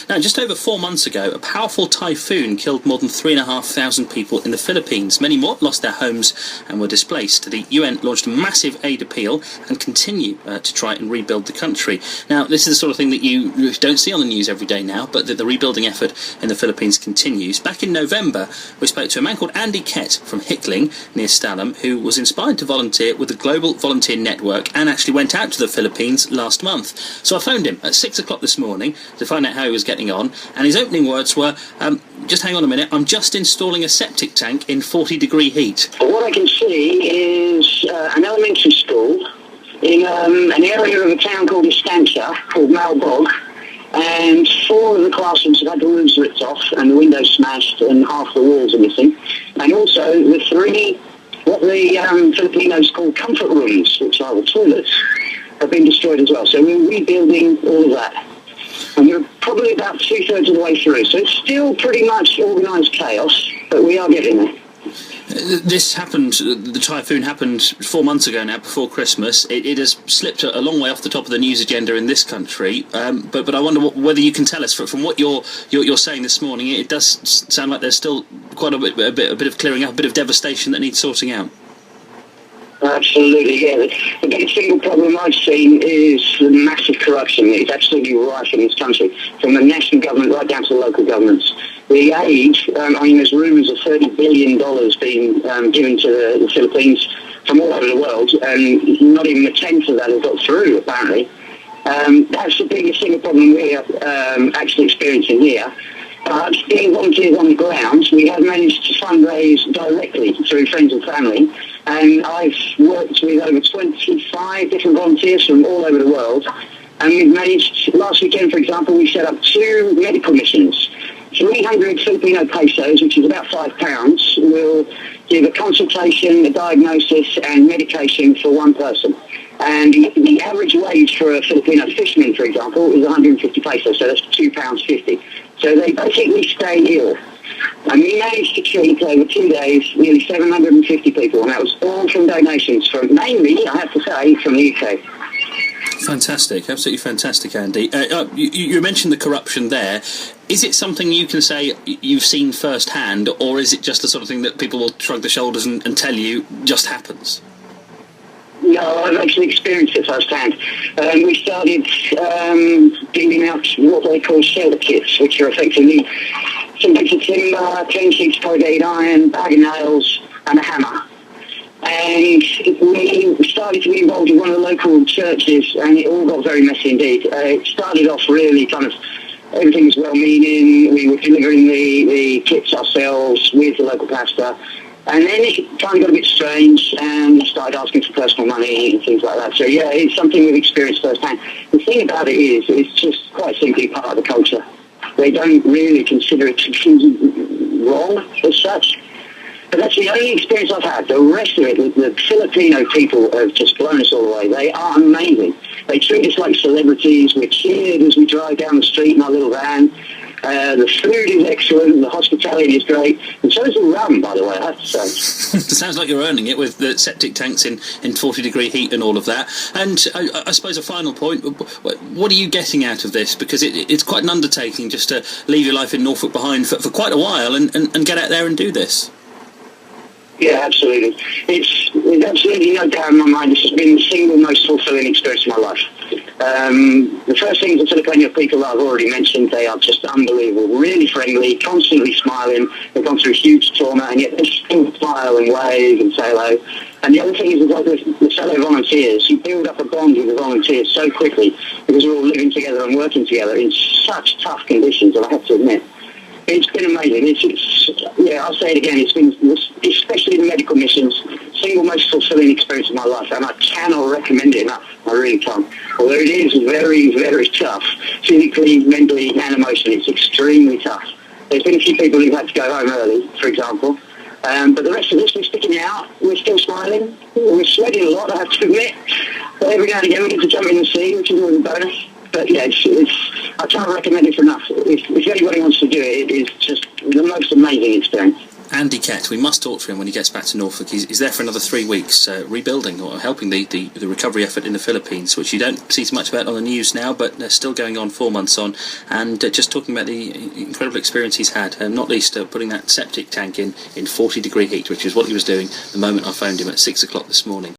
Now, just over 4 months ago, a powerful typhoon killed more than 3,500 people in the Philippines. Many more lost their homes and were displaced. The UN launched a massive aid appeal and continue to try and rebuild the country. Now, this is the sort of thing that you don't see on the news every day now, but the rebuilding effort in the Philippines continues. Back in November, we spoke to a man called Andi Kett from Hickling, near Stalham, who was inspired to volunteer with the Global Volunteer Network and actually went out to the Philippines last month. So I phoned him at 6 o'clock this morning to find out how he was getting on, and his opening words were, just hang on a minute, I'm just installing a septic tank in 40-degree heat. What I can see is an elementary school in an area of a town called Estancia, called Malbog, and 4 of the classrooms have had the roofs ripped off and the windows smashed and half the walls are missing. And also the 3, what the Filipinos call comfort rooms, which are the toilets, have been destroyed as well. So we're rebuilding all of that. And we're probably about 2/3 of the way through. So it's still pretty much organised chaos, but we are getting there. This happened, the typhoon happened 4 months ago now, before Christmas. It has slipped a long way off the top of the news agenda in this country, but I wonder whether you can tell us, from what you're saying this morning, it does sound like there's still quite a bit of clearing up, a bit of devastation that needs sorting out. Absolutely, yeah. The biggest single problem I've seen is the massive corruption. It's absolutely rife in this country, from the national government right down to the local governments. The aid, there's rumours of $30 billion being given to the Philippines from all over the world, and not even a tenth of that has got through, apparently. That's the biggest single problem we're actually experiencing here. But being volunteers on the ground, we have managed to fundraise directly through friends and family, and I've worked with over 25 different volunteers from all over the world, and we've managed, last weekend for example, we set up 2 medical missions. 300 Filipino pesos, which is about £5, will give a consultation, a diagnosis and medication for one person. And the average wage for a Filipino fisherman, for example, is 150 pesos, so that's £2.50. So they basically stay ill. And we managed to treat over 2 days nearly 750 people, and that was all from donations from, mainly, I have to say, from the UK. Fantastic, absolutely fantastic, Andi. You mentioned the corruption there. Is it something you can say you've seen firsthand, or is it just the sort of thing that people will shrug their shoulders and tell you just happens? No, I've actually experienced it firsthand. We started dealing out what they call shelter kits, which are effectively some bits of timber, 10 sheets corrugated iron, bag of nails, and a hammer. And we started to be involved in one of the local churches, and it all got very messy indeed. It started off really kind of, everything was well-meaning. We were delivering the kits ourselves with the local pastor. And then it kind of got a bit strange, and we started asking for personal money and things like that. So yeah, it's something we've experienced firsthand. The thing about it is, it's just quite simply part of the culture. They don't really consider it to be wrong as such. But that's the only experience I've had. The rest of it, the Filipino people have just blown us all away. They are amazing. They treat us like celebrities. We're cheered as we drive down the street in our little van. The food is excellent, the hospitality is great, and so is the rum, by the way, I have to say. It sounds like you're earning it with the septic tanks in 40-degree heat and all of that. And I suppose a final point, what are you getting out of this? Because it's quite an undertaking just to leave your life in Norfolk behind for quite a while and get out there and do this. Yeah, absolutely. It's absolutely no doubt in my mind. This has been the single most fulfilling experience of my life. The first thing is the Filipino people that I've already mentioned. They are just unbelievable, really friendly, constantly smiling. They've gone through huge trauma, and yet they still smile and wave and say hello. And the other thing is like the fellow volunteers. You build up a bond with the volunteers so quickly because we're all living together and working together in such tough conditions, I have to admit. It's been amazing. I'll say it again. It's been, especially the medical missions, single most fulfilling experience of my life, and I cannot recommend it enough. I really can't. Although it is very, very tough, physically, mentally, and emotionally, it's extremely tough. There's been a few people who've had to go home early, for example, but the rest of us, we're sticking it out. We're still smiling. We're sweating a lot, I have to admit. But every now and again, we get to jump in the sea, which is always a bonus. But yeah, I can't recommend it enough. If anybody wants to do it, it is just the most amazing experience. Andi Kett, we must talk to him when he gets back to Norfolk. He's there for another 3 weeks, rebuilding or helping the recovery effort in the Philippines, which you don't see so much about on the news now, but they're still going on 4 months on, and just talking about the incredible experience he's had, not least putting that septic tank in 40-degree heat, which is what he was doing the moment I phoned him at 6 o'clock this morning.